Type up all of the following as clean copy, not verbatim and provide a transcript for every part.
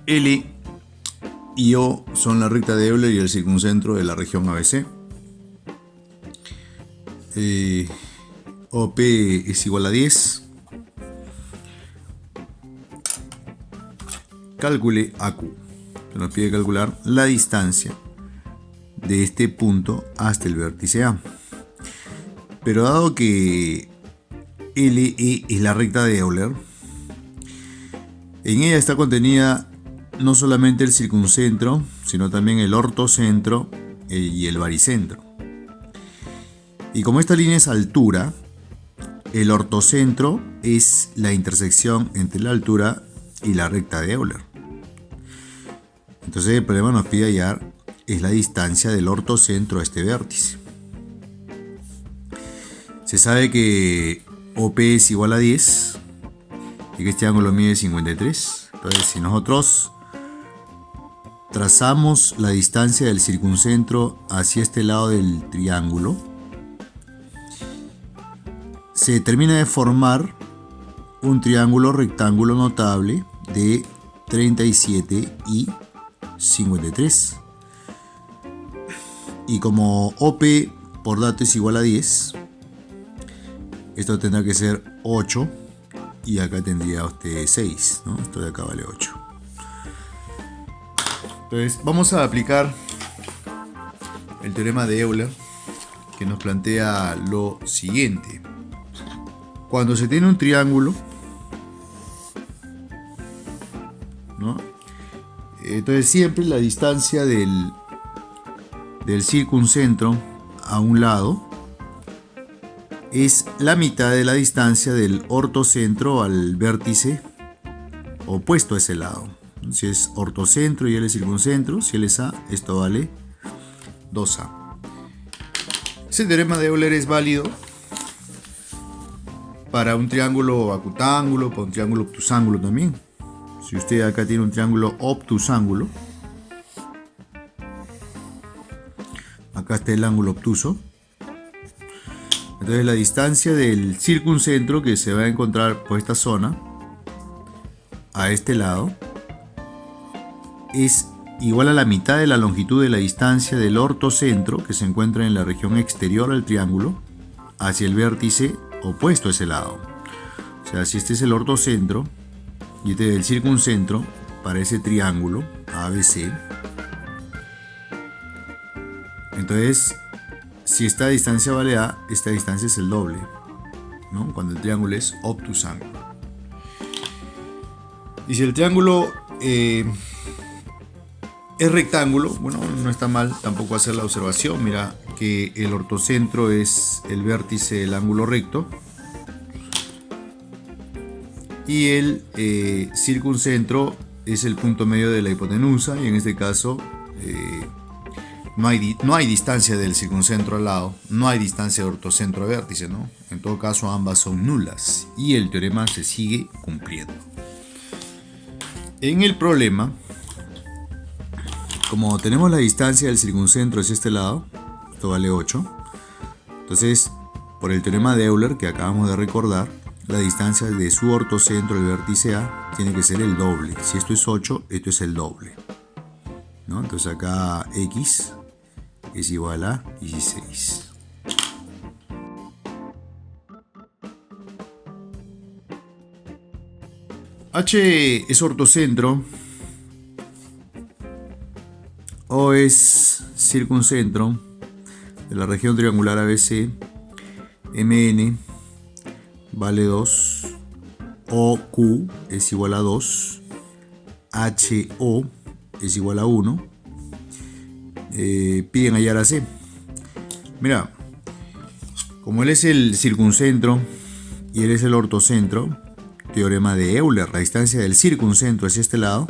L y O son la recta de Euler y el circuncentro de la región ABC. OP es igual a 10. Calcule AQ. Se nos pide calcular la distancia de este punto hasta el vértice A. Pero dado que LE es la recta de Euler, en ella está contenida no solamente el circuncentro, sino también el ortocentro y el baricentro. Y como esta línea es altura, el ortocentro es la intersección entre la altura y la recta de Euler. Entonces el problema nos pide hallar es la distancia del ortocentro a este vértice. Se sabe que OP es igual a 10 y que este ángulo mide 53. Entonces si nosotros trazamos la distancia del circuncentro hacia este lado del triángulo, se termina de formar un triángulo rectángulo notable de 37 y 53. Y como OP por dato es igual a 10, esto tendrá que ser 8 y acá tendría usted 6, ¿no? Esto de acá vale 8. Entonces vamos a aplicar el teorema de Euler, que nos plantea lo siguiente. Cuando se tiene un triángulo, ¿no? Entonces siempre la distancia del circuncentro a un lado es la mitad de la distancia del ortocentro al vértice opuesto a ese lado. Si es ortocentro y él es circuncentro, si él es A, esto vale 2A. Ese teorema de Euler es válido para un triángulo acutángulo, para un triángulo obtusángulo también. Si usted acá tiene un triángulo obtusángulo, acá está el ángulo obtuso. Entonces la distancia del circuncentro que se va a encontrar por esta zona a este lado es igual a la mitad de la longitud de la distancia del ortocentro que se encuentra en la región exterior al triángulo hacia el vértice opuesto a ese lado. O sea, si este es el ortocentro y este es el circuncentro para ese triángulo ABC, entonces si esta distancia vale A, esta distancia es el doble, ¿no? Cuando el triángulo es obtusángulo. Y si el triángulo es rectángulo, bueno, no está mal tampoco hacer la observación. Mira que el ortocentro es el vértice del ángulo recto y el circuncentro es el punto medio de la hipotenusa, y en este caso no hay distancia del circuncentro al lado, no hay distancia de ortocentro a vértice, ¿no? En todo caso ambas son nulas y el teorema se sigue cumpliendo. En el problema, como tenemos la distancia del circuncentro hacia este lado, esto vale 8, entonces por el teorema de Euler que acabamos de recordar, la distancia de su ortocentro al vértice A tiene que ser el doble. Si esto es 8, esto es el doble, ¿no? Entonces acá X es igual a 16. H es ortocentro, O es circuncentro de la región triangular ABC, MN vale 2, OQ es igual a 2, HO es igual a 1. Piden hallar a C. Mira, como él es el circuncentro y él es el ortocentro, teorema de Euler, la distancia del circuncentro hacia este lado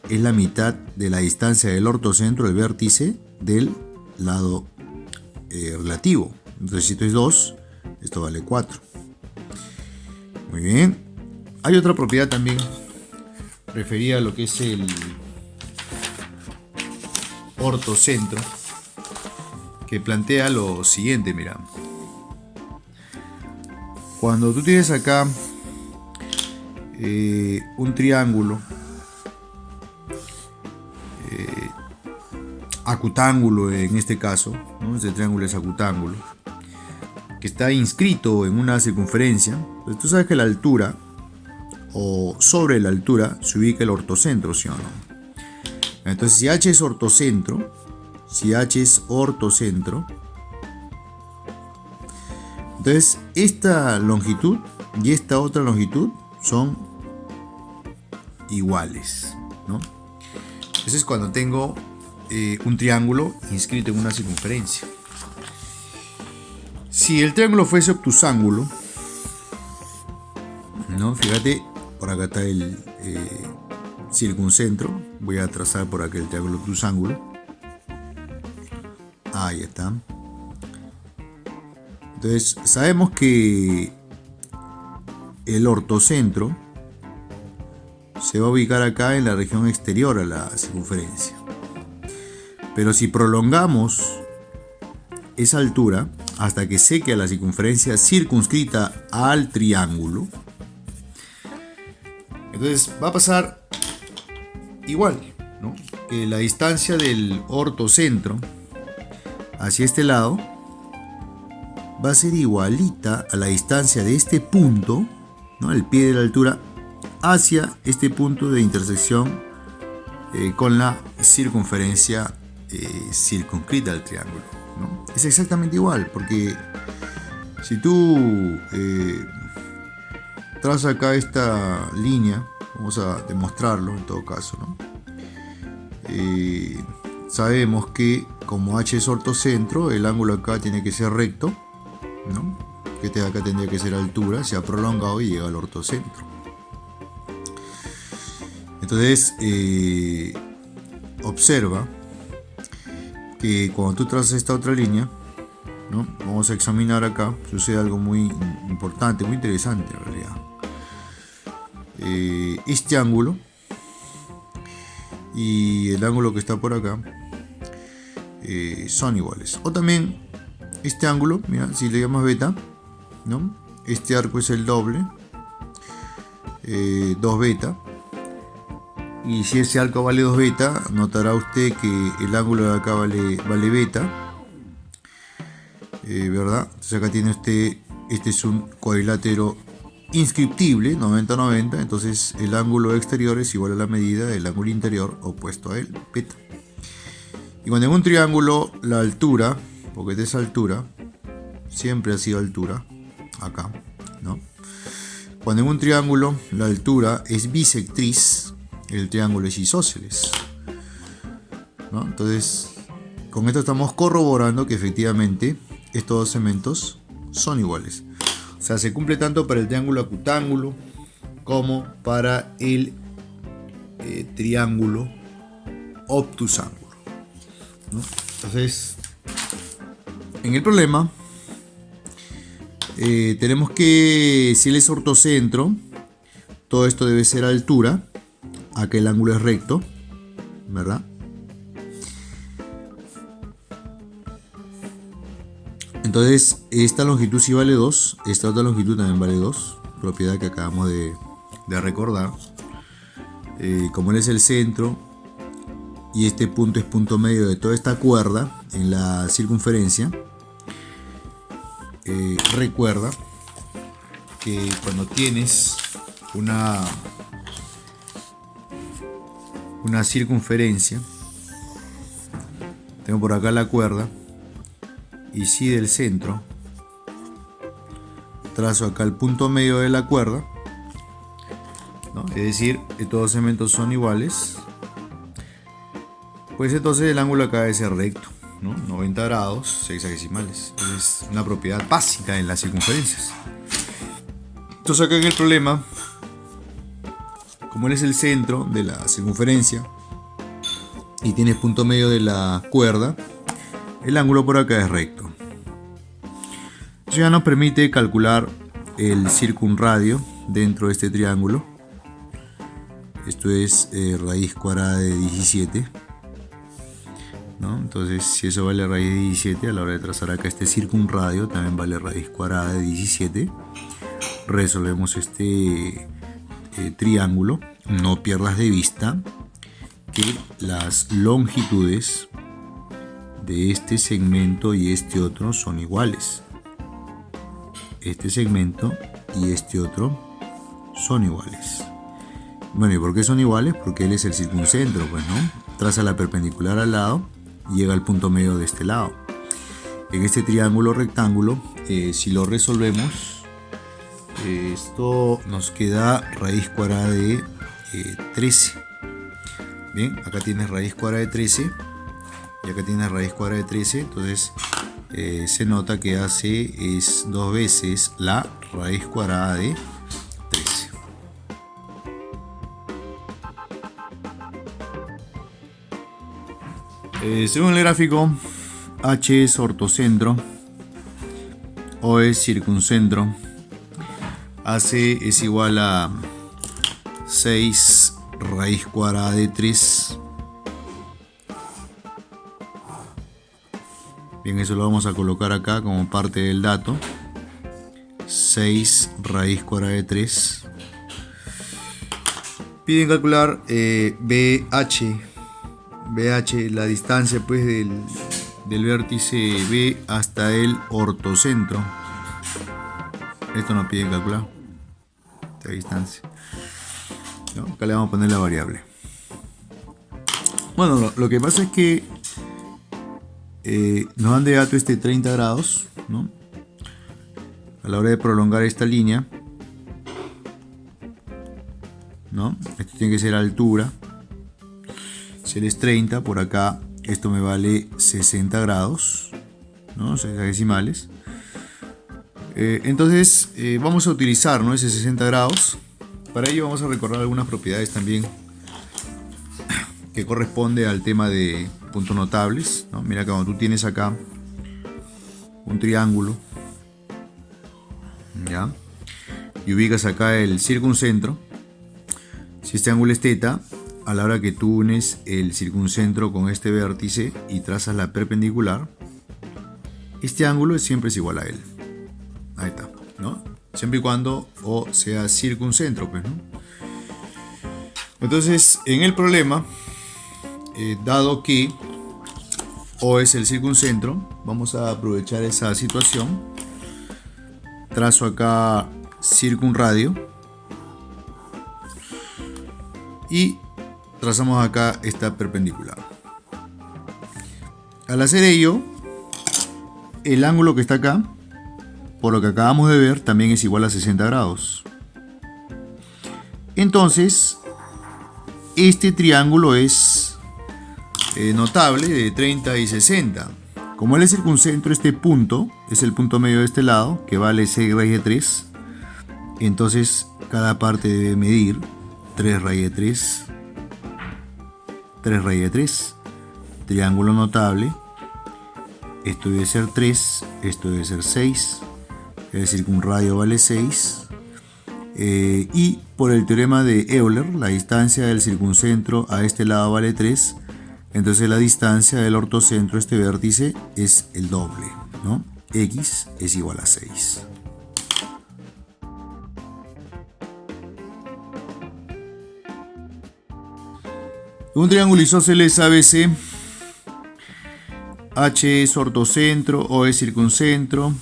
es la mitad de la distancia del ortocentro del vértice del lado relativo. Entonces si esto es 2, esto vale 4. Muy bien. Hay otra propiedad también referida a lo que es el ortocentro, que plantea lo siguiente. Mira, cuando tú tienes acá un triángulo acutángulo en este caso, ¿no? Este triángulo es acutángulo, que está inscrito en una circunferencia. Pues tú sabes que la altura, o sobre la altura, se ubica el ortocentro, ¿sí o no? Entonces, si H es ortocentro, entonces esta longitud y esta otra longitud son iguales, ¿no? Eso es cuando tengo un triángulo inscrito en una circunferencia. Si el triángulo fuese obtusángulo, ¿no? Fíjate, por acá está el circuncentro. Voy a trazar por acá el triángulo obtusángulo. Ahí está. Entonces, sabemos que el ortocentro se va a ubicar acá en la región exterior a la circunferencia. Pero si prolongamos esa altura hasta que seque a la circunferencia circunscrita al triángulo, entonces va a pasar igual, ¿no? Que la distancia del ortocentro hacia este lado va a ser igualita a la distancia de este punto, ¿no? El pie de la altura hacia este punto de intersección con la circunferencia circunscrita al triángulo, ¿no? Es exactamente igual, porque si tú trazas acá esta línea, vamos a demostrarlo en todo caso, ¿no? Sabemos que como H es ortocentro, el ángulo acá tiene que ser recto, ¿no? Que este de acá tendría que ser altura, se ha prolongado y llega al ortocentro. Entonces, observa que cuando tú trazas esta otra línea, ¿no? Vamos a examinar acá, sucede algo muy importante, muy interesante en realidad. Este ángulo y el ángulo que está por acá son iguales. O también este ángulo, mira, si le llamas beta, ¿no? Este arco es el doble, 2 beta. Y si ese arco vale 2 beta, notará usted que el ángulo de acá vale beta, ¿verdad? Entonces acá tiene usted, este es un cuadrilátero inscriptible, 90-90, entonces el ángulo exterior es igual a la medida del ángulo interior opuesto a él, beta. Y cuando en un triángulo la altura, porque de esa altura, siempre ha sido altura, acá, ¿no? Cuando en un triángulo la altura es bisectriz, el triángulo es isósceles, ¿no? Entonces, con esto estamos corroborando que efectivamente estos dos segmentos son iguales. O sea, se cumple tanto para el triángulo acutángulo como para el triángulo obtusángulo, ¿no? Entonces, en el problema tenemos que, si él es ortocentro, todo esto debe ser altura. Acá el ángulo es recto, ¿verdad? Entonces, esta longitud sí vale 2, esta otra longitud también vale 2, propiedad que acabamos de recordar. Como él es el centro y este punto es punto medio de toda esta cuerda en la circunferencia, recuerda que cuando tienes una circunferencia, tengo por acá la cuerda y si del centro trazo acá el punto medio de la cuerda, ¿no? Es decir, estos dos segmentos son iguales, pues entonces el ángulo acá debe ser recto, ¿no? 90 grados, 6 hexagesimales. Es una propiedad básica en las circunferencias. Entonces acá en el problema, como él es el centro de la circunferencia y tiene el punto medio de la cuerda, el ángulo por acá es recto. Eso ya nos permite calcular el circunradio dentro de este triángulo. Esto es raíz cuadrada de 17, ¿no? Entonces, si eso vale raíz de 17, a la hora de trazar acá este circunradio también vale raíz cuadrada de 17. Resolvemos este triángulo. No pierdas de vista que las longitudes de este segmento y este otro son iguales. Este segmento y este otro son iguales. Bueno, ¿y por qué son iguales? Porque él es el circuncentro, pues, ¿no? Traza la perpendicular al lado y llega al punto medio de este lado. En este triángulo rectángulo, si lo resolvemos, esto nos queda raíz cuadrada de 13. Bien, acá tienes raíz cuadrada de 13 y acá tienes raíz cuadrada de 13. Entonces se nota que hace es 2 veces la raíz cuadrada de 13. Según el gráfico, H es ortocentro, O es circuncentro, AC es igual a 6 raíz cuadrada de 3. Bien, eso lo vamos a colocar acá como parte del dato. 6 raíz cuadrada de 3. Piden calcular BH, la distancia pues del vértice B hasta el ortocentro. Esto nos piden calcular esta distancia, ¿no? Acá le vamos a poner la variable. Bueno, lo que pasa es que nos dan de dato 30 grados, ¿no? A la hora de prolongar esta línea, ¿no? Esto tiene que ser altura. Si él es 30, por acá esto me vale 60 grados, ¿no? 60 decimales. Entonces vamos a utilizar, ¿no?, ese 60 grados. Para ello vamos a recordar algunas propiedades también que corresponde al tema de puntos notables, ¿no? Mira que cuando tú tienes acá un triángulo, ¿ya?, y ubicas acá el circuncentro, si este ángulo es θ, a la hora que tú unes el circuncentro con este vértice y trazas la perpendicular, este ángulo siempre es igual a él. Ahí está, ¿no? Siempre y cuando O sea circuncentro, pues, ¿no? Entonces, en el problema, dado que O es el circuncentro, vamos a aprovechar esa situación. Trazo acá circunradio y trazamos acá esta perpendicular. Al hacer ello, el ángulo que está acá, por lo que acabamos de ver, también es igual a 60 grados. Entonces, este triángulo es notable, de 30 y 60. Como él es circuncentro, este punto es el punto medio de este lado, que vale 6 raíz de 3. Entonces, cada parte debe medir 3 raíz de 3. 3 raíz de 3. Triángulo notable. Esto debe ser 3, esto debe ser 6. Es decir, que un radio vale 6. Y por el teorema de Euler, la distancia del circuncentro a este lado vale 3. Entonces la distancia del ortocentro a este vértice es el doble, ¿no? X es igual a 6. Un triángulo isósceles ABC, H es ortocentro, O es circuncentro.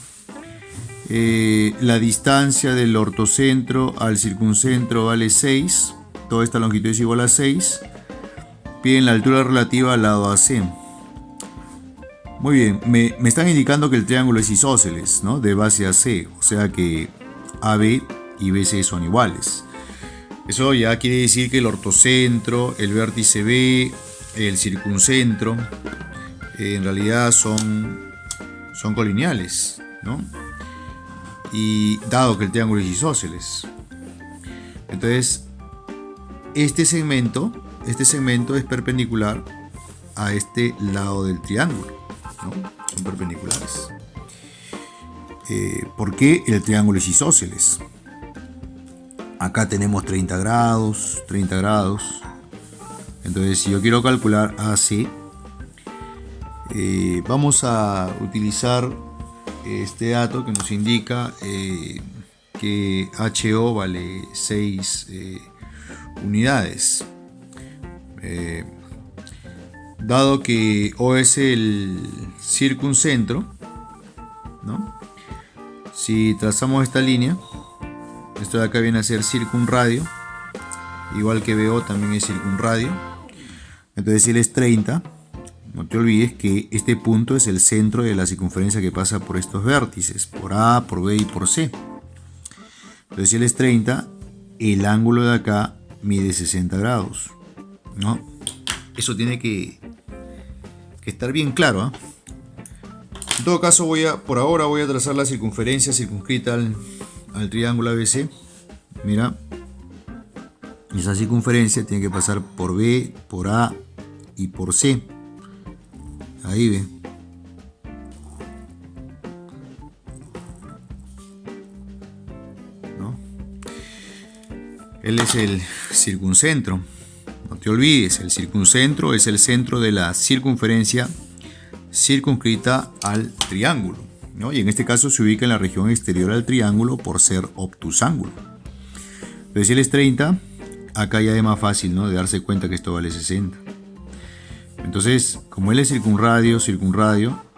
La distancia del ortocentro al circuncentro vale 6. Toda esta longitud es igual a 6. Piden la altura relativa al lado AC. Muy bien, me están indicando que el triángulo es isósceles, ¿no?, de base a C. O sea que AB y BC son iguales. Eso ya quiere decir que el ortocentro, el vértice B, el circuncentro, en realidad son colineales, ¿no? Y dado que el triángulo es isósceles, entonces este segmento es perpendicular a este lado del triángulo, ¿no? Son perpendiculares. ¿Por qué el triángulo es isósceles? Acá tenemos 30 grados, 30 grados. Entonces, si yo quiero calcular AC, vamos a utilizar este dato que nos indica que HO vale 6 unidades. dado que O es el circuncentro, ¿no? Si trazamos esta línea, esto de acá viene a ser circunradio, igual que BO también es circunradio. Entonces si él es 30, no te olvides que este punto es el centro de la circunferencia que pasa por estos vértices, por A, por B y por C. Entonces si él es 30, el ángulo de acá mide 60 grados, ¿no? Eso tiene que estar bien claro, ¿eh? En todo caso, por ahora voy a trazar la circunferencia circunscrita al triángulo ABC. Mira, esa circunferencia tiene que pasar por B, por A y por C. Ahí ve. ¿No? Él es el circuncentro. No te olvides, el circuncentro es el centro de la circunferencia circunscrita al triángulo, ¿no? Y en este caso se ubica en la región exterior al triángulo por ser obtusángulo. Entonces si él es 30, acá ya es más fácil, ¿no?, de darse cuenta que esto vale 60. Entonces, como él es circunradio,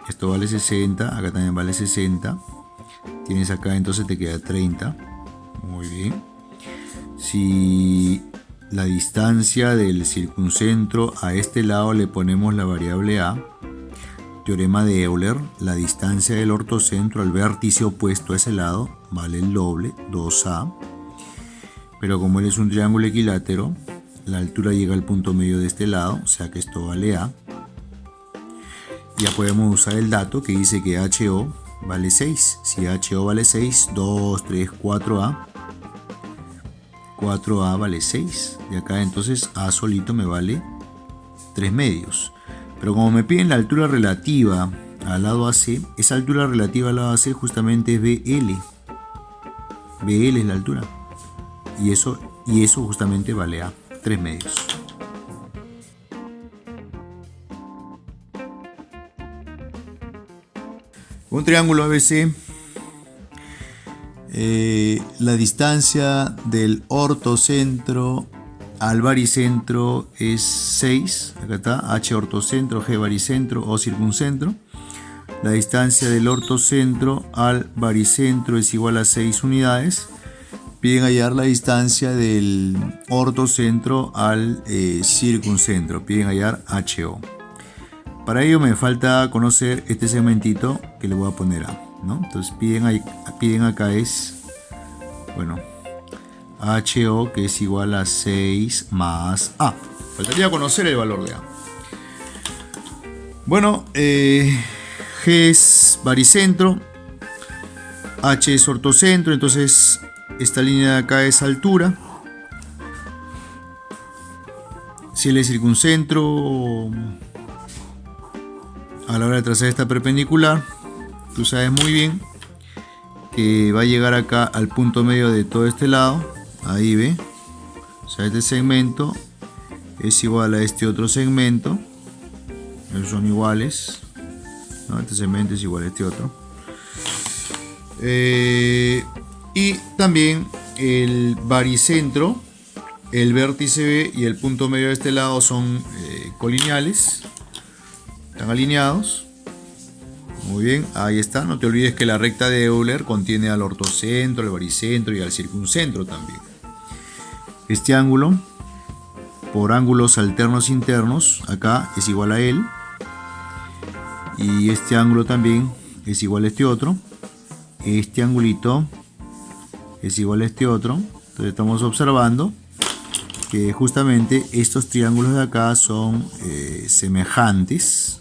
esto vale 60, acá también vale 60. Tienes acá, entonces te queda 30. Muy bien. Si la distancia del circuncentro a este lado le ponemos la variable A, teorema de Euler, la distancia del ortocentro al vértice opuesto a ese lado vale el doble, 2A. Pero como él es un triángulo equilátero, la altura llega al punto medio de este lado, o sea que esto vale A. Ya podemos usar el dato que dice que HO vale 6. Si HO vale 6, 2, 3, 4A. 4A vale 6. Y acá entonces A solito me vale 3 medios. Pero como me piden la altura relativa al lado AC, esa altura relativa al lado AC justamente es BL. BL es la altura. Y eso justamente vale A, 3 medios. Un triángulo ABC, la distancia del ortocentro al baricentro es 6. Acá está, H ortocentro, G baricentro o circuncentro. La distancia del ortocentro al baricentro es igual a 6 unidades. Piden hallar la distancia del ortocentro al circuncentro. Piden hallar HO. Para ello me falta conocer este segmentito que le voy a poner A, ¿no? Entonces piden acá es, bueno, HO, que es igual a 6 más A. Faltaría conocer el valor de A. Bueno, G es baricentro, H es ortocentro, entonces esta línea de acá es altura. Si él es circuncentro, a la hora de trazar esta perpendicular, tú sabes muy bien que va a llegar acá al punto medio de todo este lado. Ahí ve, o sea, este segmento es igual a este otro segmento. Esos son iguales, ¿no? Este segmento es igual a este otro. Y también el baricentro, el vértice B y el punto medio de este lado son colineales, están alineados. Muy bien, ahí está. No te olvides que la recta de Euler contiene al ortocentro, al baricentro y al circuncentro también. Este ángulo, por ángulos alternos internos, acá es igual a él. Y este ángulo también es igual a este otro. Este angulito es igual a este otro. Entonces estamos observando que justamente estos triángulos de acá son semejantes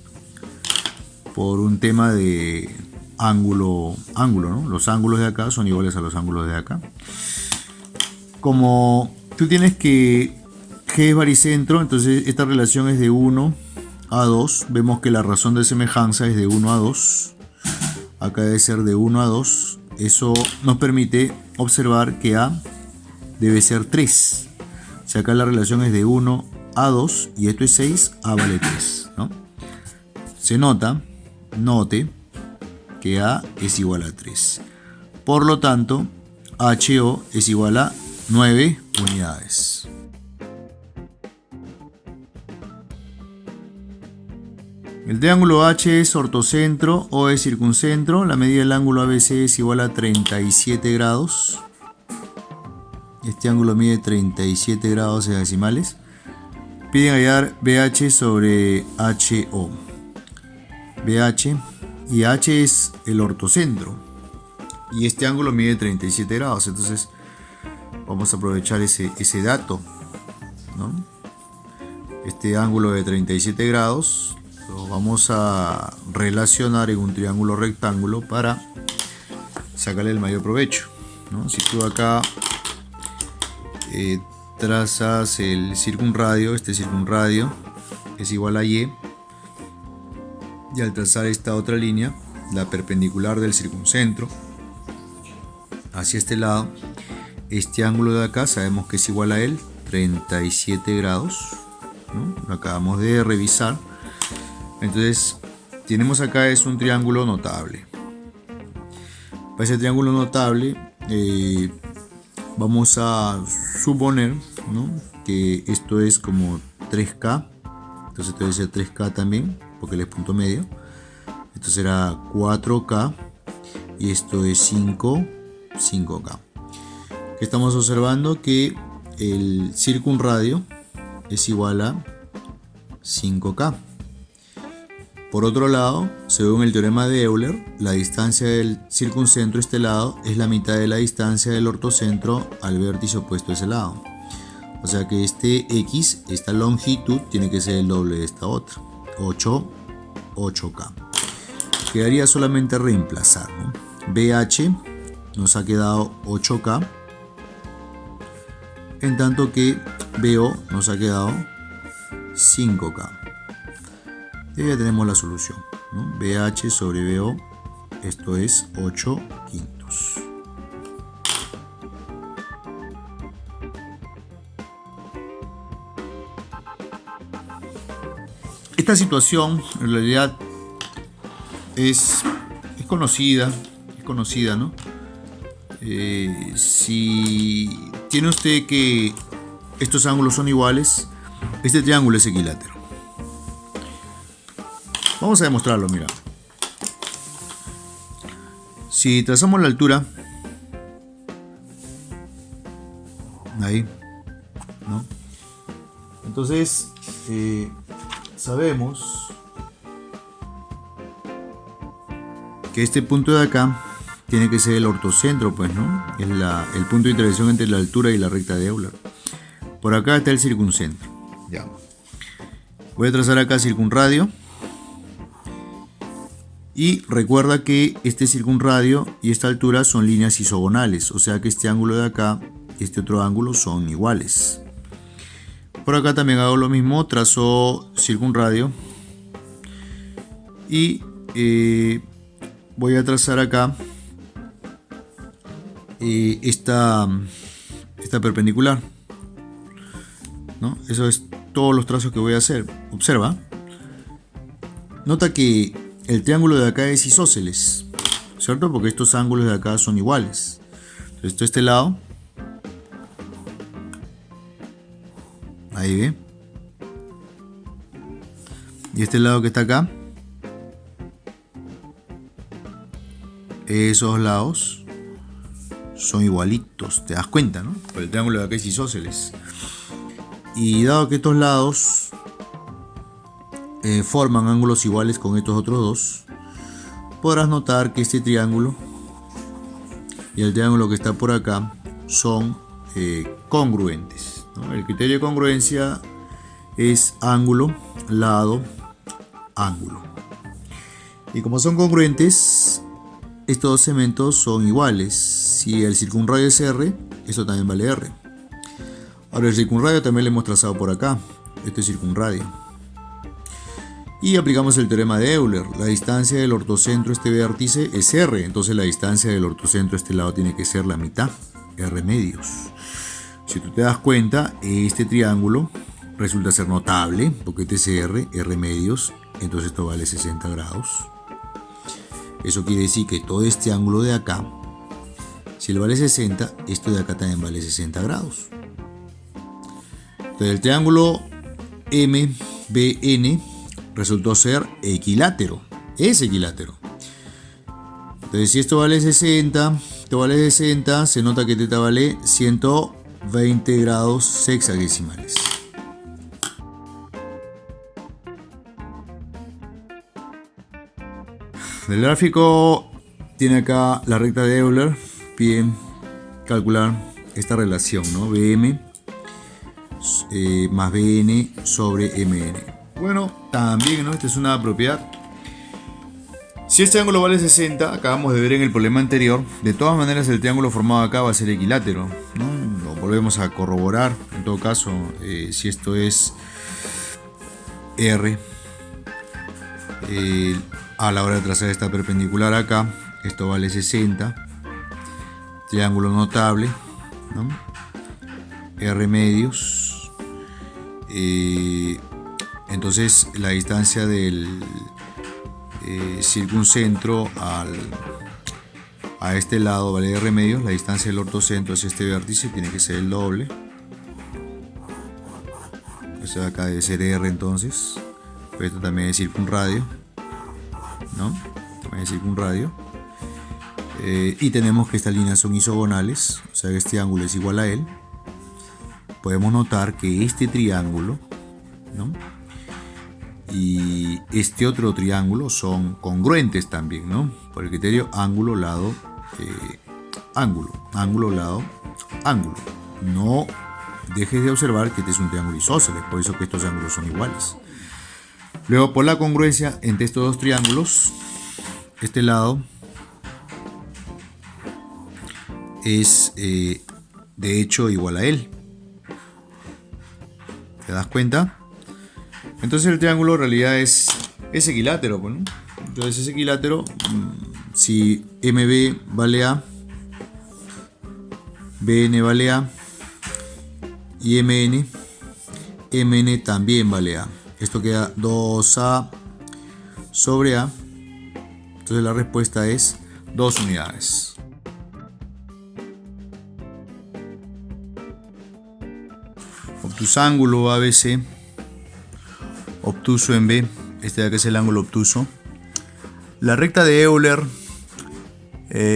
por un tema de ángulo, ¿no? Los ángulos de acá son iguales a los ángulos de acá. Como tú tienes que G es baricentro, entonces esta relación es de 1 a 2. Vemos que la razón de semejanza es de 1 a 2. Acá debe ser de 1 a 2. Eso nos permite observar que A debe ser 3. Si acá la relación es de 1 a 2 y esto es 6, A vale 3, ¿no? Se note que A es igual a 3. Por lo tanto, HO es igual a 9 unidades. El triángulo H es ortocentro, O es circuncentro. La medida del ángulo ABC es igual a 37 grados. Este ángulo mide 37 grados en decimales. Piden hallar BH sobre HO. BH y H es el ortocentro. Y este ángulo mide 37 grados. Entonces vamos a aprovechar ese dato, ¿no? Este ángulo de 37 grados lo vamos a relacionar en un triángulo rectángulo para sacarle el mayor provecho, ¿no? Si tú acá trazas el circunradio, este circunradio es igual a Y, y al trazar esta otra línea, la perpendicular del circuncentro hacia este lado, este ángulo de acá sabemos que es igual a él, 37 grados, ¿no? Lo acabamos de revisar. Entonces tenemos acá es un triángulo notable. Para ese triángulo notable vamos a suponer, ¿no?, que esto es como 3K. Entonces esto debe ser 3K también, porque él es punto medio. Esto será 4K y esto es 5K. Estamos observando que el circunradio es igual a 5K. Por otro lado, según el teorema de Euler, la distancia del circuncentro a este lado es la mitad de la distancia del ortocentro al vértice opuesto a ese lado. O sea que este X, esta longitud, tiene que ser el doble de esta otra, 8K. Quedaría solamente reemplazar, ¿no? BH nos ha quedado 8K, en tanto que BO nos ha quedado 5K. Y ya tenemos la solución, ¿no? BH sobre BO, esto es 8 quintos. Esta situación en realidad es conocida, ¿no? Si tiene usted que estos ángulos son iguales, este triángulo es equilátero. Vamos a demostrarlo, mira. Si trazamos la altura, ahí, ¿no? Entonces, sabemos que este punto de acá tiene que ser el ortocentro, pues, ¿no? Es el punto de intersección entre la altura y la recta de Euler. Por acá está el circuncentro. Ya. Voy a trazar acá circunradio. Y recuerda que este circunradio y esta altura son líneas isogonales, o sea que este ángulo de acá y este otro ángulo son iguales. Por acá también hago lo mismo, trazo circunradio y voy a trazar acá esta perpendicular, ¿no? Eso es todos los trazos que voy a hacer. Observa, nota que el triángulo de acá es isósceles, ¿cierto? Porque estos ángulos de acá son iguales. Entonces, esto este lado, ahí ve, y este lado que está acá, esos lados son igualitos, te das cuenta, ¿no? Porque el triángulo de acá es isósceles. Y dado que estos lados forman ángulos iguales con estos otros dos, podrás notar que este triángulo y el triángulo que está por acá son congruentes, ¿no? El criterio de congruencia es ángulo, lado, ángulo. Y como son congruentes, estos dos segmentos son iguales. Si el circunradio es R, esto también vale R. Ahora el circunradio también lo hemos trazado por acá. Este es circunradio. Y aplicamos el teorema de Euler. La distancia del ortocentro a este vértice es R. Entonces la distancia del ortocentro a este lado tiene que ser la mitad, R medios. Si tú te das cuenta, este triángulo resulta ser notable, porque este es R medios, entonces esto vale 60 grados. Eso quiere decir que todo este ángulo de acá, si le vale 60, esto de acá también vale 60 grados. Entonces el triángulo MBN resultó ser equilátero. Es equilátero. Entonces, si esto vale 60, esto vale 60, se nota que θ vale 120 grados sexagesimales. El gráfico tiene acá la recta de Euler. Piden calcular esta relación, ¿no? Bm más Bn sobre Mn. Bueno, también, ¿no? Esta es una propiedad. Si este ángulo vale 60, acabamos de ver en el problema anterior, de todas maneras el triángulo formado acá va a ser equilátero, ¿no? Lo volvemos a corroborar, en todo caso, si esto es R, a la hora de trazar esta perpendicular acá, esto vale 60, triángulo notable, ¿no? R medios, entonces la distancia del circuncentro a este lado vale R medios, la distancia del ortocentro hacia este vértice tiene que ser el doble. Esto de acá debe ser R entonces, pero esto también es circunradio, ¿no? También es circunradio. Y tenemos que estas líneas son isogonales, o sea que este ángulo es igual a él. Podemos notar que este triángulo, ¿no?, y este otro triángulo son congruentes también, ¿no? Por el criterio ángulo, lado, ángulo, ángulo, lado, ángulo. No dejes de observar que este es un triángulo isósceles, por eso que estos ángulos son iguales. Luego, por la congruencia entre estos dos triángulos, este lado es de hecho igual a él. ¿Te das cuenta? Entonces el triángulo en realidad es equilátero, ¿no? Entonces es equilátero si MB vale A, BN vale A y MN también vale A. Esto queda 2A sobre A. Entonces la respuesta es 2 unidades. Obtuso ángulo ABC, obtuso en B, este de acá es el ángulo obtuso. La recta de Euler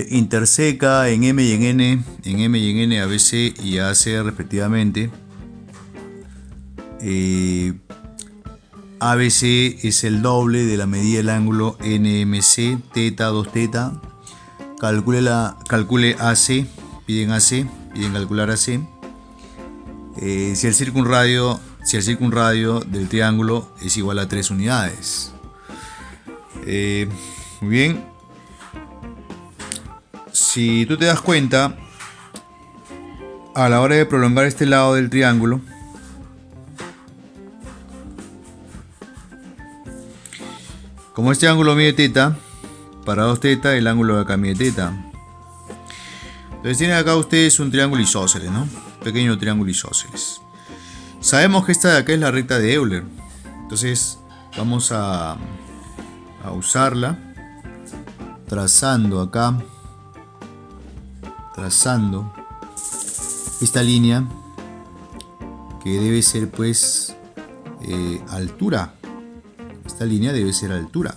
interseca en M y en N, ABC y AC respectivamente. ABC es el doble de la medida del ángulo NMC, θ, 2θ. Calcule AC, piden calcular AC. Si el circunradio del triángulo es igual a 3 unidades. Muy bien. Si tú te das cuenta, a la hora de prolongar este lado del triángulo, como este ángulo mide θ, para 2θ el ángulo de acá mide θ. Entonces tienen acá ustedes un triángulo isósceles, ¿no? Pequeño triángulo isósceles. Sabemos que esta de acá es la recta de Euler. Entonces vamos a usarla trazando acá, esta línea que debe ser pues altura. Esta línea debe ser altura.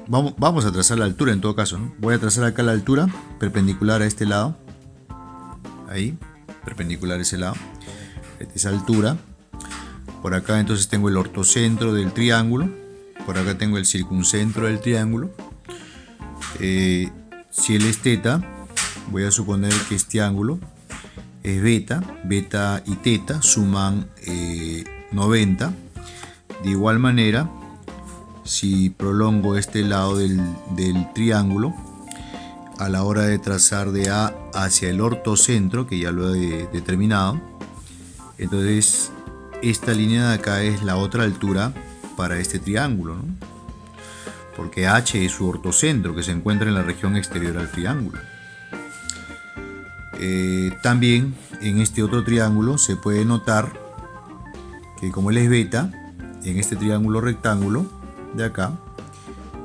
Vamos a trazar la altura en todo caso, ¿no? Voy a trazar acá la altura perpendicular a este lado. Ahí, perpendicular a ese lado. Esta es altura. Por acá entonces tengo el ortocentro del triángulo. Por acá tengo el circuncentro del triángulo. Si él es θ, voy a suponer que este ángulo es beta. Beta y θ suman 90. De igual manera, si prolongo este lado del triángulo, a la hora de trazar de A hacia el ortocentro, que ya lo he determinado, entonces esta línea de acá es la otra altura para este triángulo, ¿no? Porque H es su ortocentro, que se encuentra en la región exterior al triángulo. También en este otro triángulo se puede notar que como él es beta, en este triángulo rectángulo de acá,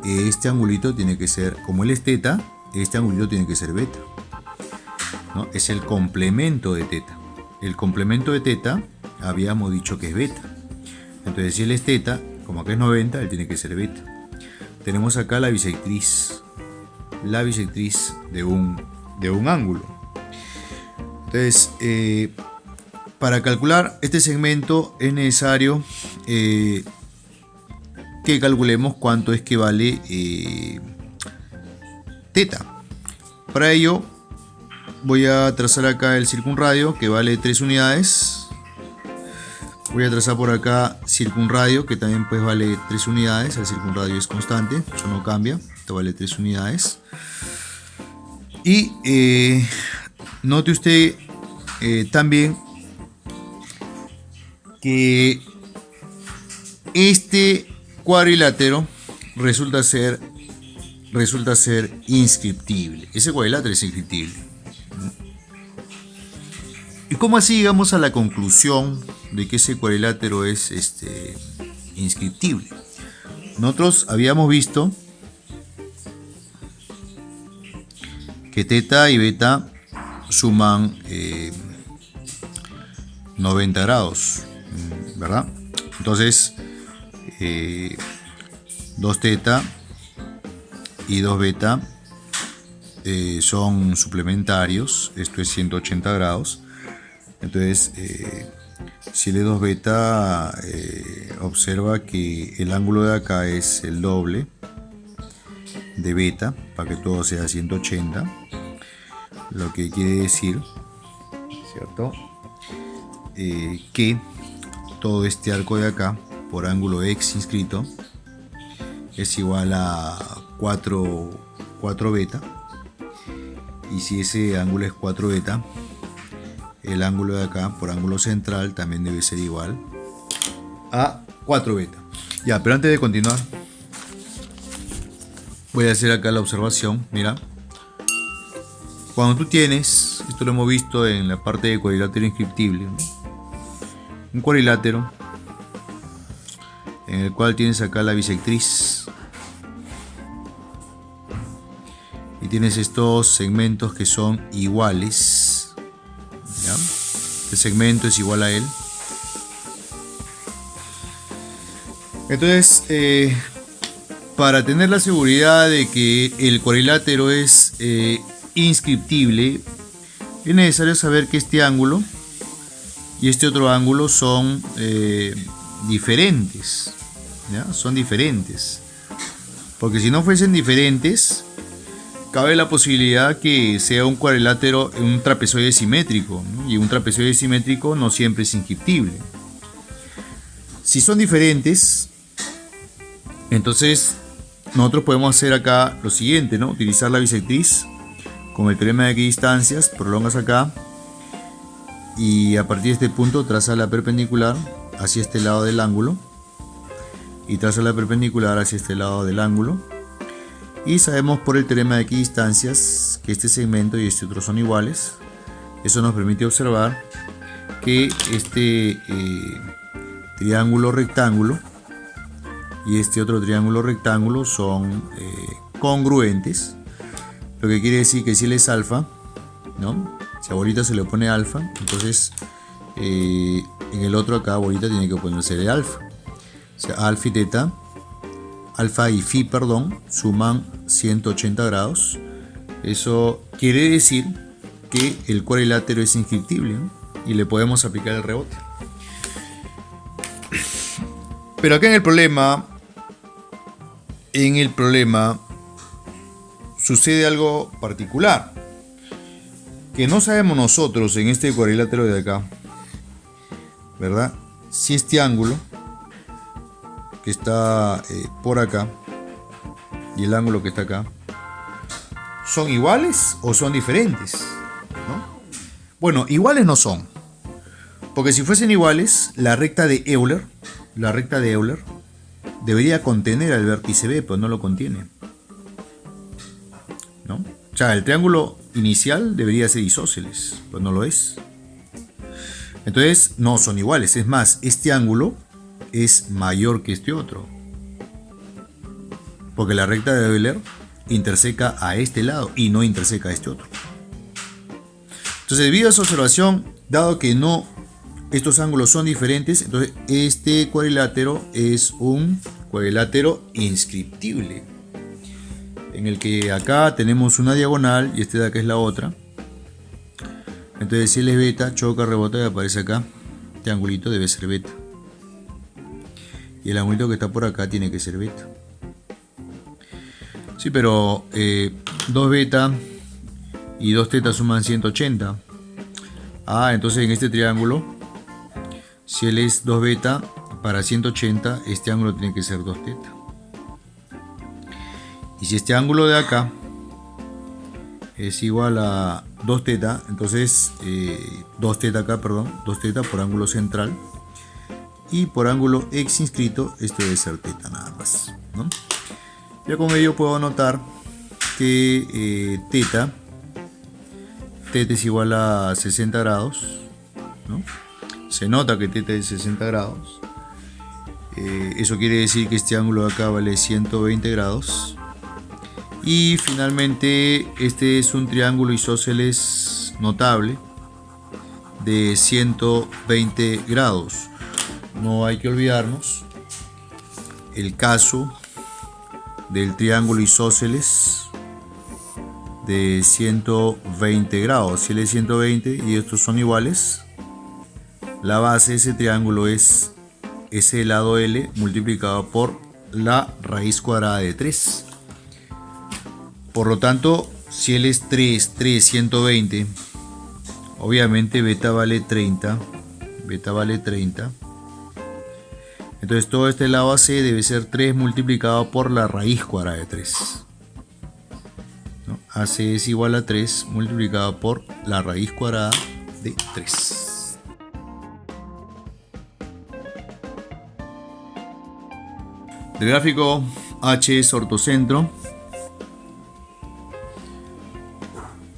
este angulito tiene que ser, como él es θ, este angulito tiene que ser beta, ¿no? Es el complemento de θ. El complemento de θ habíamos dicho que es beta. Entonces si él es teta, como acá es 90, él tiene que ser beta. Tenemos acá la bisectriz de un ángulo. Entonces, para calcular este segmento es necesario que calculemos cuánto es que vale teta. Para ello voy a trazar acá el circunradio, que vale 3 unidades. Voy a trazar por acá circunradio, que también pues vale 3 unidades. El circunradio es constante, eso no cambia. Esto vale 3 unidades. Y note usted también que este cuadrilátero resulta ser inscriptible. Ese cuadrilátero es inscriptible. ¿Y cómo así llegamos a la conclusión de que ese cuadrilátero es inscriptible? Nosotros habíamos visto que teta y beta suman 90 grados, ¿verdad? Entonces 2 teta y 2 beta son suplementarios. Esto es 180 grados. Entonces si le 2 beta, observa que el ángulo de acá es el doble de beta, para que todo sea 180, lo que quiere decir, ¿cierto? Que todo este arco de acá por ángulo X inscrito es igual a 4 beta, y si ese ángulo es 4 beta, el ángulo de acá por ángulo central también debe ser igual a 4 beta. Ya, pero antes de continuar voy a hacer acá la observación. Mira, cuando tú tienes, esto lo hemos visto en la parte de cuadrilátero inscriptible, ¿no? Un cuadrilátero en el cual tienes acá la bisectriz y tienes estos segmentos que son iguales, ¿ya? Este segmento es igual a él. Entonces, para tener la seguridad de que el cuadrilátero es inscriptible, es necesario saber que este ángulo y este otro ángulo son diferentes, ¿ya? Son diferentes, porque si no fuesen diferentes, cabe la posibilidad que sea un cuadrilátero, un trapezoide simétrico, ¿no? Y un trapezoide simétrico no siempre es inscriptible. Si son diferentes, entonces nosotros podemos hacer acá lo siguiente, ¿no? Utilizar la bisectriz con el teorema de equidistancias. Prolongas acá y a partir de este punto traza la perpendicular hacia este lado del ángulo y traza la perpendicular hacia este lado del ángulo, y sabemos por el teorema de equidistancias que este segmento y este otro son iguales. Eso nos permite observar que este triángulo rectángulo y este otro triángulo rectángulo son congruentes, lo que quiere decir que si él es alfa, ¿no? Si a bolita se le pone alfa, entonces en el otro acá bolita tiene que ponerse de alfa. O sea, alfa y phi, perdón, suman 180 grados. Eso quiere decir que el cuadrilátero es inscriptible, ¿no? Y le podemos aplicar el rebote. Pero acá en el problema sucede algo particular que no sabemos nosotros en este cuadrilátero de acá, ¿verdad? Si este ángulo que está por acá y el ángulo que está acá son iguales o son diferentes, ¿no? Bueno, iguales no son, porque si fuesen iguales, la recta de Euler debería contener al vértice B, pero no lo contiene, ¿no? O sea, el triángulo inicial debería ser isósceles, pero no lo es. Entonces no son iguales. Es más, este ángulo es mayor que este otro, porque la recta de Euler interseca a este lado y no interseca a este otro. Entonces, debido a esa observación, dado que no estos ángulos son diferentes, entonces este cuadrilátero es un cuadrilátero inscriptible, en el que acá tenemos una diagonal y este de acá es la otra. Entonces si él es beta, choca, rebota y aparece acá. Este angulito debe ser beta. Y el angulito que está por acá tiene que ser beta. Sí, pero 2 beta y 2 teta suman 180. Entonces en este triángulo, si él es 2 beta para 180, este ángulo tiene que ser 2 teta. Y si este ángulo de acá es igual a 2 teta, entonces 2 teta acá, perdón, 2 teta por ángulo central. Y por ángulo ex inscrito, esto debe ser teta nada más, ¿no? Ya con ello puedo anotar que teta es igual a 60 grados, ¿no? Se nota que teta es 60 grados. Eso quiere decir que este ángulo de acá vale 120 grados. Y finalmente este es un triángulo isósceles notable de 120 grados. No hay que olvidarnos el caso del triángulo isósceles de 120 grados. Si él es 120 y estos son iguales, la base de ese triángulo es ese lado L multiplicado por la raíz cuadrada de 3. Por lo tanto, si él es 3, 120, obviamente beta vale 30. Beta vale 30. Entonces todo este lado AC debe ser 3 multiplicado por la raíz cuadrada de 3. ¿No? AC es igual a 3 multiplicado por la raíz cuadrada de 3. Del gráfico H es ortocentro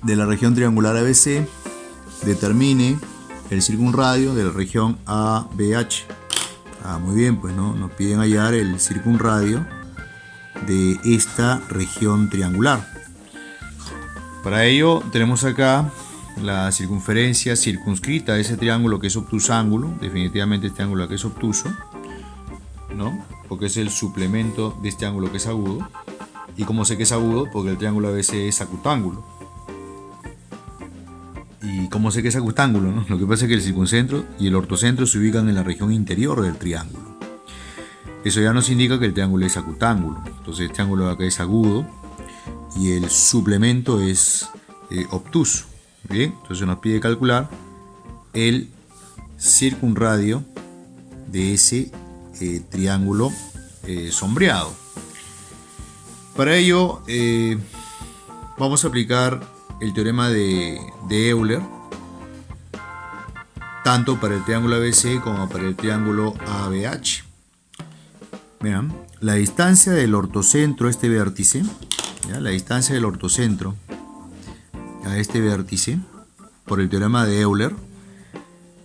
de la región triangular ABC, determine el circunradio de la región ABH. Muy bien, pues no, nos piden hallar el circunradio de esta región triangular. Para ello tenemos acá la circunferencia circunscrita de ese triángulo que es obtusángulo. Definitivamente este ángulo aquí es obtuso, ¿no? Porque es el suplemento de este ángulo que es agudo. ¿Y cómo sé que es agudo? Porque el triángulo ABC es acutángulo. ¿Y cómo sé que es acutángulo, no? Lo que pasa es que el circuncentro y el ortocentro se ubican en la región interior del triángulo. Eso ya nos indica que el triángulo es acutángulo. Entonces este ángulo de acá es agudo y el suplemento es obtuso. Bien, entonces nos pide calcular el circunradio de ese triángulo sombreado. Para ello vamos a aplicar el teorema de Euler tanto para el triángulo ABC como para el triángulo ABH. Vean, la distancia del ortocentro a este vértice, ¿ya? La distancia del ortocentro a este vértice por el teorema de Euler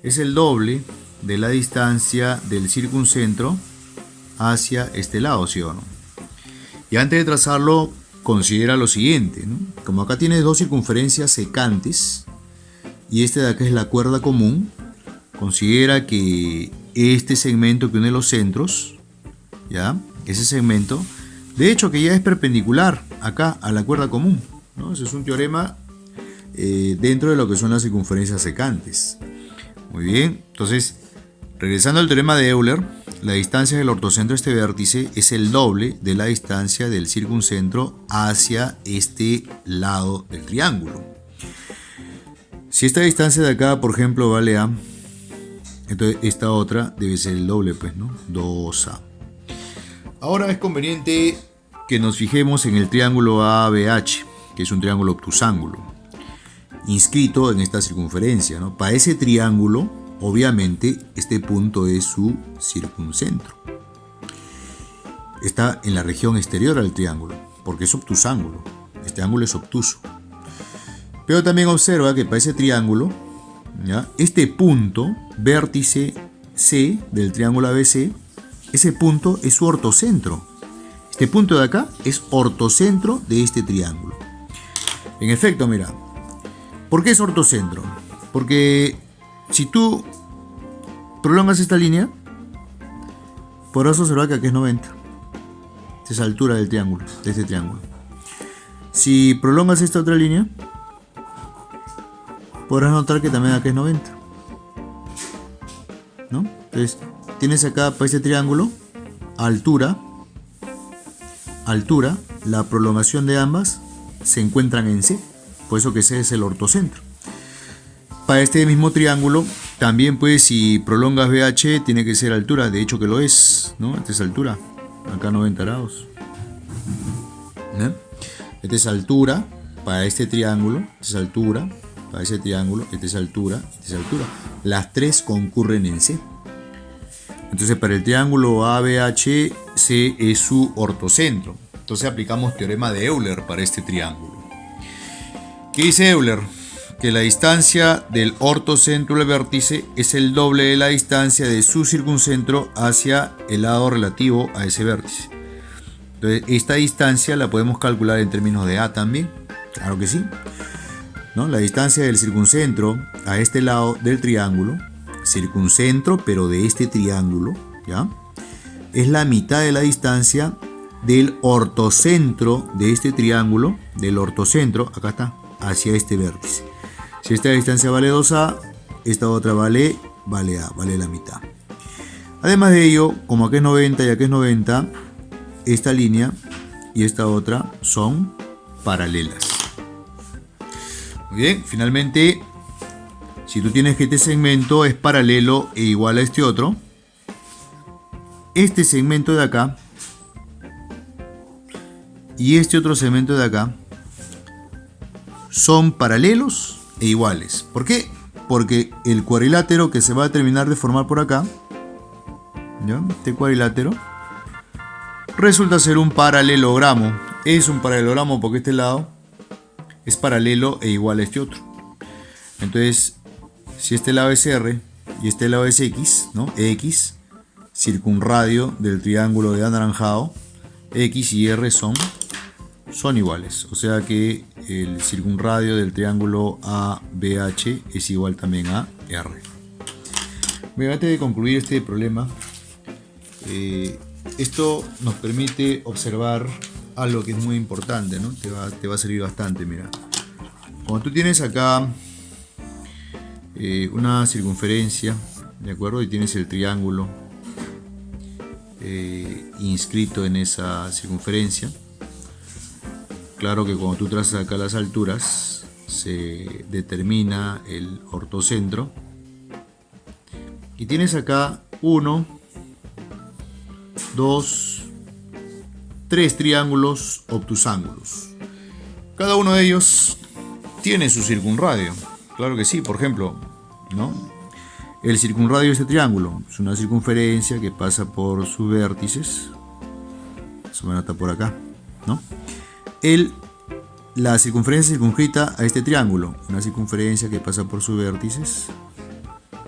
es el doble de la distancia del circuncentro hacia este lado, ¿sí o no? Y antes de trazarlo, considera lo siguiente, ¿no? Como acá tienes dos circunferencias secantes y este de acá es la cuerda común, considera que este segmento que une los centros, ¿ya? Ese segmento, de hecho que ya es perpendicular acá a la cuerda común, ¿no? Ese es un teorema dentro de lo que son las circunferencias secantes. Muy bien, entonces regresando al teorema de Euler, la distancia del ortocentro a este vértice es el doble de la distancia del circuncentro hacia este lado del triángulo. Si esta distancia de acá, por ejemplo, vale A, entonces esta otra debe ser el doble, pues, ¿no? 2A. Ahora es conveniente que nos fijemos en el triángulo ABH, que es un triángulo obtusángulo, inscrito en esta circunferencia, ¿no? Para ese triángulo, obviamente, este punto es su circuncentro. Está en la región exterior al triángulo, porque es obtusángulo. Este ángulo es obtuso. Pero también observa que para ese triángulo, ¿ya? Este punto, vértice C del triángulo ABC, ese punto es su ortocentro. Este punto de acá es ortocentro de este triángulo. En efecto, mira, ¿por qué es ortocentro? Porque si tú prolongas esta línea, podrás observar que aquí es 90. Esta es la altura del triángulo, de este triángulo. Si prolongas esta otra línea, podrás notar que también acá es 90, ¿no? Entonces, tienes acá para este triángulo, altura, la prolongación de ambas se encuentran en C, por eso que C es el ortocentro. Para este mismo triángulo, también pues si prolongas BH tiene que ser altura, de hecho que lo es, ¿no? Esta es altura, acá 90 grados. ¿No? Esta es altura para este triángulo, esta es altura para ese triángulo, esta es altura, esta es altura. Las tres concurren en C. Entonces para el triángulo ABH, C es su ortocentro. Entonces aplicamos teorema de Euler para este triángulo. ¿Qué dice Euler? Que la distancia del ortocentro del vértice es el doble de la distancia de su circuncentro hacia el lado relativo a ese vértice. Entonces esta distancia la podemos calcular en términos de A también, claro que sí, ¿no? La distancia del circuncentro a este lado del triángulo, circuncentro pero de este triángulo, ¿ya? Es la mitad de la distancia del ortocentro de este triángulo, del ortocentro, acá está, hacia este vértice. Si esta distancia vale 2A, esta otra vale A, vale la mitad. Además de ello, como acá es 90 y acá es 90, esta línea y esta otra son paralelas. Muy bien, finalmente, si tú tienes que este segmento es paralelo e igual a este otro, este segmento de acá y este otro segmento de acá son paralelos e iguales. ¿Por qué? Porque el cuadrilátero que se va a terminar de formar por acá, ¿ya? Este cuadrilátero resulta ser un paralelogramo. Es un paralelogramo porque este lado es paralelo e igual a este otro. Entonces, si este lado es R y este lado es X, ¿no? X, circunradio del triángulo de anaranjado, X y R son iguales. O sea que el circunradio del triángulo ABH es igual también a R. Bien, antes de concluir este problema, esto nos permite observar algo que es muy importante, ¿no? Te va a servir bastante. Mira, cuando tú tienes acá una circunferencia, ¿de acuerdo? Y tienes el triángulo inscrito en esa circunferencia. Claro que cuando tú trazas acá las alturas, se determina el ortocentro. Y tienes acá 1, 2, 3 triángulos obtusángulos. Cada uno de ellos tiene su circunradio. Claro que sí, por ejemplo, ¿no? El circunradio de este triángulo es una circunferencia que pasa por sus vértices. Eso me nota por acá, ¿no? La circunferencia circunscrita a este triángulo, una circunferencia que pasa por sus vértices,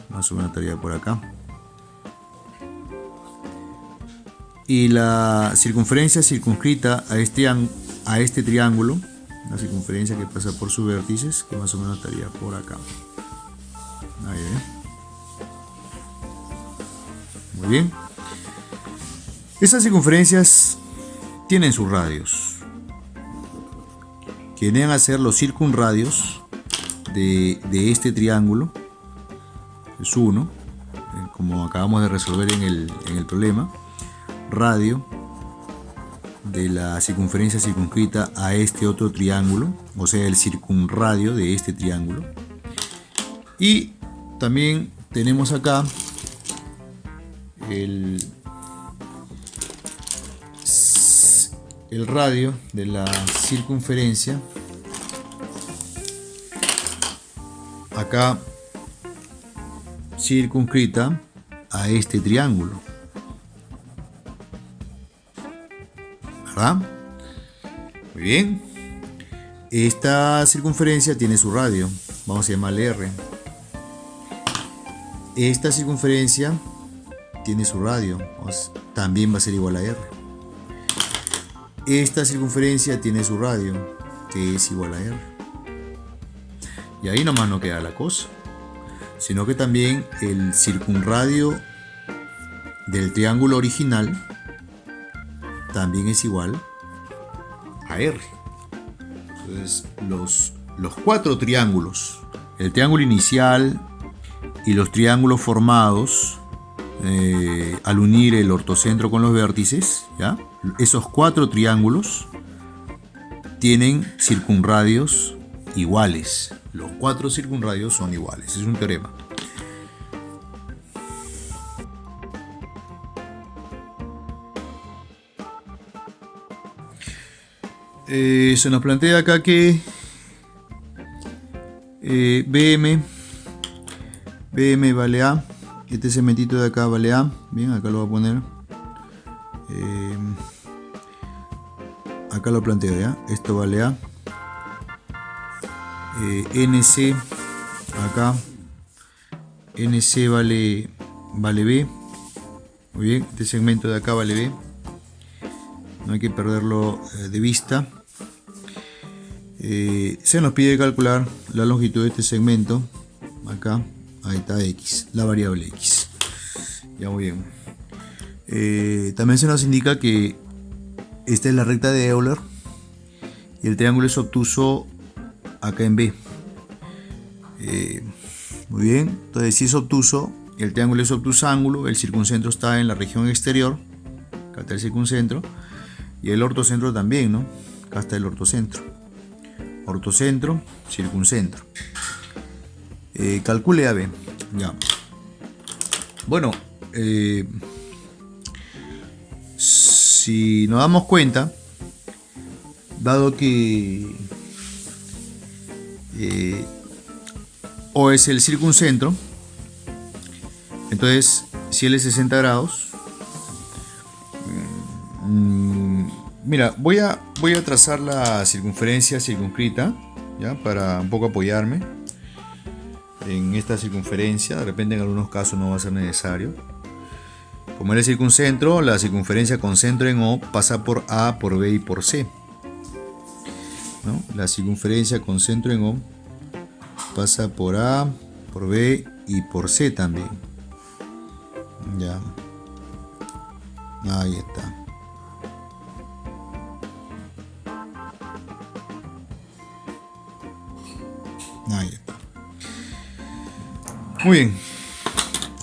más o menos estaría por acá. Y la circunferencia circunscrita a este triángulo, una circunferencia que pasa por sus vértices, que más o menos estaría por acá. Ahí ven. Muy bien. Esas circunferencias tienen sus radios, que vienen a ser los circunradios de este triángulo. Es 1, como acabamos de resolver en el problema. Radio de la circunferencia circunscrita a este otro triángulo, o sea, el circunradio de este triángulo. Y también tenemos acá el radio de la circunferencia acá circunscrita a este triángulo, ¿verdad? Muy bien. Esta circunferencia tiene su radio, vamos a llamarle R. Esta circunferencia tiene su radio, también va a ser igual a R. Esta circunferencia tiene su radio, que es igual a R. Y ahí nomás no queda la cosa. sino que también el circunradio del triángulo original también es igual a R. Entonces, los cuatro triángulos, el triángulo inicial y los triángulos formados al unir el ortocentro con los vértices, ¿ya? Esos cuatro triángulos tienen circunradios iguales. Los cuatro circunradios son iguales. Es un teorema. Se nos plantea acá que BM vale A. Este segmentito de acá vale A. Bien, acá lo voy a poner. Acá lo planteo, ¿ya? Esto vale A. NC acá. NC vale B. Muy bien, este segmento de acá vale B. No hay que perderlo de vista. Se nos pide calcular la longitud de este segmento. Acá, ahí está X, la variable X. Ya, muy bien. También se nos indica que esta es la recta de Euler y el triángulo es obtuso acá en B. Muy bien, entonces si es obtuso, el triángulo es obtusángulo, el circuncentro está en la región exterior, acá está el circuncentro, y el ortocentro también, ¿no? Acá está el ortocentro. Ortocentro, circuncentro. Calcule AB. Ya. Bueno, si nos damos cuenta, dado que O es el circuncentro, entonces si él es 60 grados, mira, voy a trazar la circunferencia circunscrita, ¿ya? Para un poco apoyarme en esta circunferencia. De repente en algunos casos no va a ser necesario. Como él es circuncentro, la circunferencia con centro en O pasa por A, por B y por C, ¿no? La circunferencia con centro en O pasa por A, por B y por C también. Ya. Ahí está. Ahí está. Muy bien.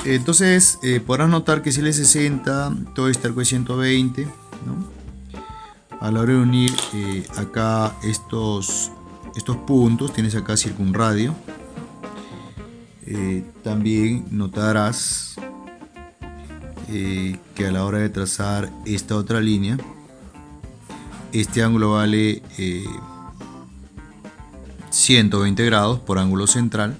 Entonces podrás notar que si él es 60, todo está el coeficiente 20, ¿no? A la hora de unir acá estos puntos, tienes acá circunradio. También notarás que a la hora de trazar esta otra línea, este ángulo vale 120 grados por ángulo central.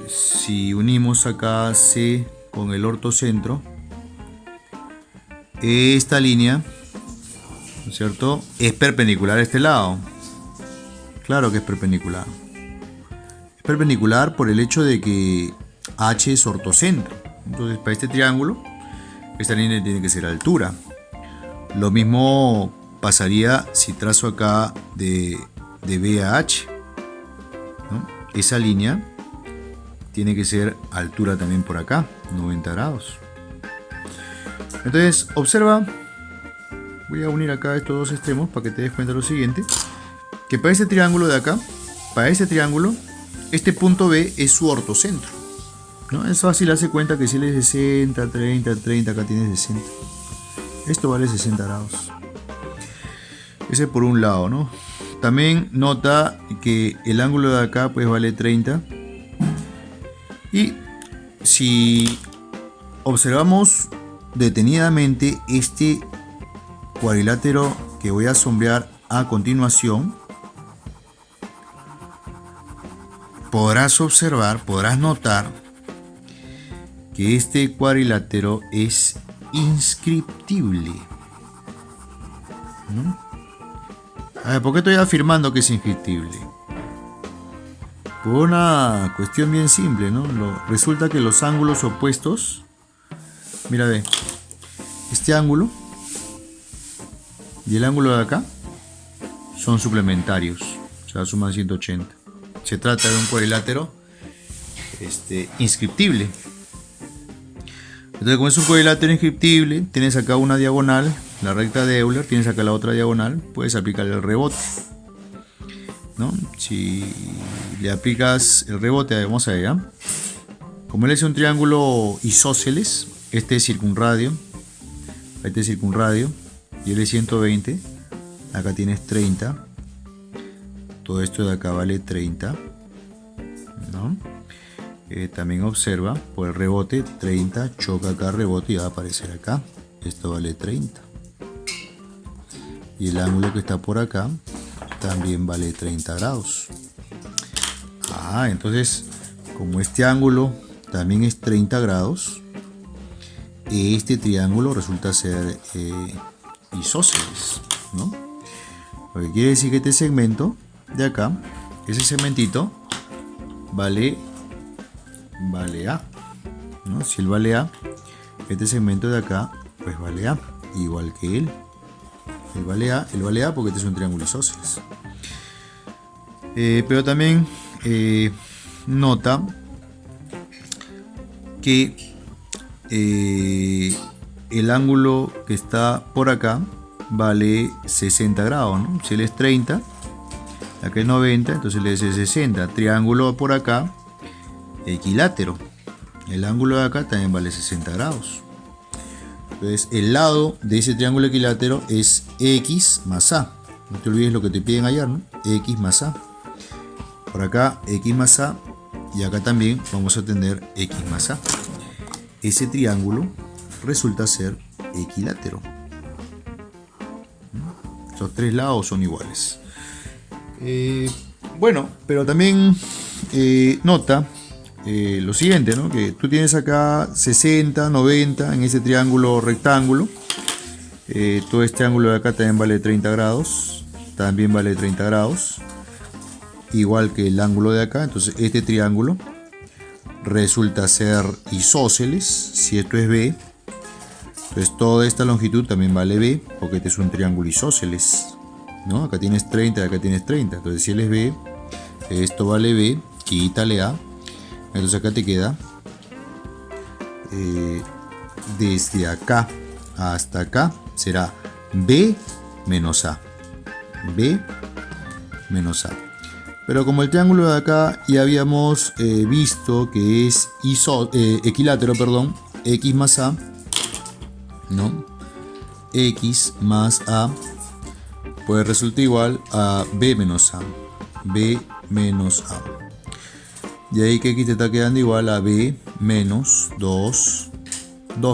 Si unimos acá C con el ortocentro, esta línea, ¿no es cierto?, es perpendicular a este lado. Claro que es perpendicular. Es perpendicular por el hecho de que H es ortocentro. Entonces, para este triángulo, esta línea tiene que ser altura. Lo mismo pasaría si trazo acá de B a H, ¿no? Esa línea tiene que ser altura también por acá, 90 grados. Entonces, observa, voy a unir acá estos dos extremos para que te des cuenta de lo siguiente, que para este triángulo de acá, para este triángulo, este punto B es su ortocentro, ¿no? Es fácil darse cuenta que si él es 60, 30, 30, acá tienes 60. Esto vale 60 grados. Ese por un lado, ¿no? También nota que el ángulo de acá pues vale 30. Y si observamos detenidamente este cuadrilátero que voy a sombrear a continuación, podrás observar, podrás notar que este cuadrilátero es inscriptible, ¿no? A ver, ¿por qué estoy afirmando que es inscriptible? Por una cuestión bien simple, ¿no? Resulta que los ángulos opuestos, mira, ve, este ángulo y el ángulo de acá son suplementarios, o sea, suman 180. se trata de un cuadrilátero inscriptible. Entonces, como es un cuadrilátero inscriptible, tienes acá una diagonal, la recta de Euler, tienes acá la otra diagonal, puedes aplicar el rebote, ¿no? Si le aplicas el rebote, vamos a ver, ¿eh? Como él es un triángulo isósceles, este es circunradio, y él es 120, acá tienes 30, todo esto de acá vale 30, ¿no? También observa, por el rebote, 30, choca acá, rebote y va a aparecer acá, esto vale 30. Y el ángulo que está por acá también vale 30 grados. Entonces, como este ángulo también es 30 grados, este triángulo resulta ser isósceles, ¿no? Lo que quiere decir que este segmento de acá, ese segmentito, vale A, ¿no? Si él vale A, este segmento de acá, pues vale A, igual que él. Él vale A porque este es un triángulo isósceles. Pero también nota que el ángulo que está por acá vale 60 grados, ¿no? Si él es 30, acá es 90, entonces le es 60. Triángulo por acá, equilátero. El ángulo de acá también vale 60 grados. Entonces el lado de ese triángulo equilátero es X más A. No te olvides lo que te piden ayer, ¿no? X más A. Por acá X más A y acá también vamos a tener X más A. Ese triángulo resulta ser equilátero. Esos tres lados son iguales. Bueno, pero también nota lo siguiente, ¿no? Que tú tienes acá 60, 90 en ese triángulo rectángulo. Todo este ángulo de acá también vale 30 grados. También vale 30 grados. Igual que el ángulo de acá. Entonces este triángulo resulta ser isósceles. Si esto es B, entonces toda esta longitud también vale B, porque este es un triángulo isósceles, ¿no? Acá tienes 30, acá tienes 30. Entonces si él es B, esto vale B, quítale A. Entonces acá te queda desde acá hasta acá será B menos A. B menos A. Pero como el triángulo de acá ya habíamos visto que es equilátero, perdón, X más A, ¿no? X más A puede resultar igual a B menos A. B menos A. Y ahí que aquí te está quedando igual a B menos 2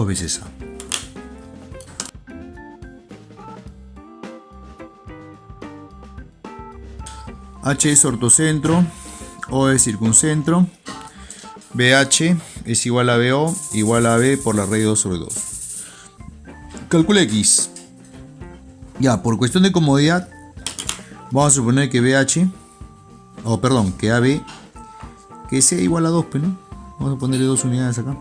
veces A. H es ortocentro, O es circuncentro, BH es igual a BO igual a B por la raíz de 2 sobre 2. Calcula X. Ya, por cuestión de comodidad, vamos a suponer que BH, que AB, que sea igual a 2, ¿no? Vamos a ponerle 2 unidades acá.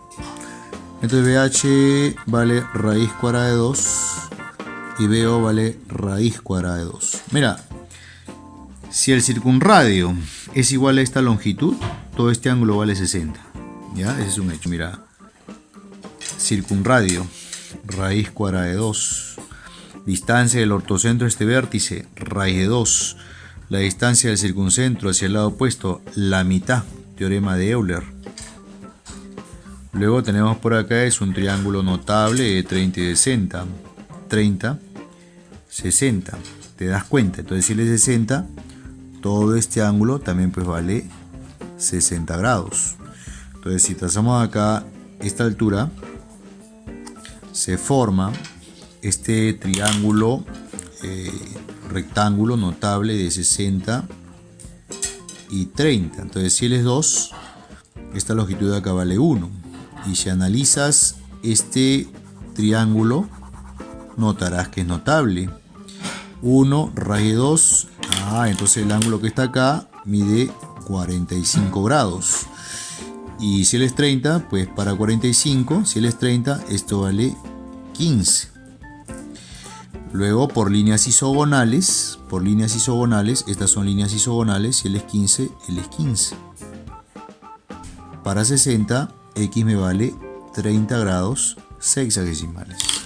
Entonces BH vale raíz cuadrada de 2 y BO vale raíz cuadrada de 2. Mira, si el circunradio es igual a esta longitud, todo este ángulo vale 60. ¿Ya? Ese es un hecho. Mira, circunradio, raíz cuadrada de 2. Distancia del ortocentro de este vértice, raíz de 2. La distancia del circuncentro hacia el lado opuesto, la mitad. Teorema de Euler. Luego tenemos por acá es un triángulo notable de 30 y 60. 30, 60. ¿Te das cuenta? Entonces si él es 60, todo este ángulo también pues vale 60 grados. Entonces si trazamos acá esta altura, se forma este triángulo rectángulo notable de 60 y 30. Entonces si él es 2, esta longitud de acá vale 1. Y si analizas este triángulo, notarás que es notable. 1 raíz de 2. Entonces el ángulo que está acá mide 45 grados. Y si él es 30, pues para 45, si él es 30, esto vale 15. Luego por líneas isogonales, estas son líneas isogonales, si él es 15, él es 15. Para 60, x me vale 30 grados sexagesimales.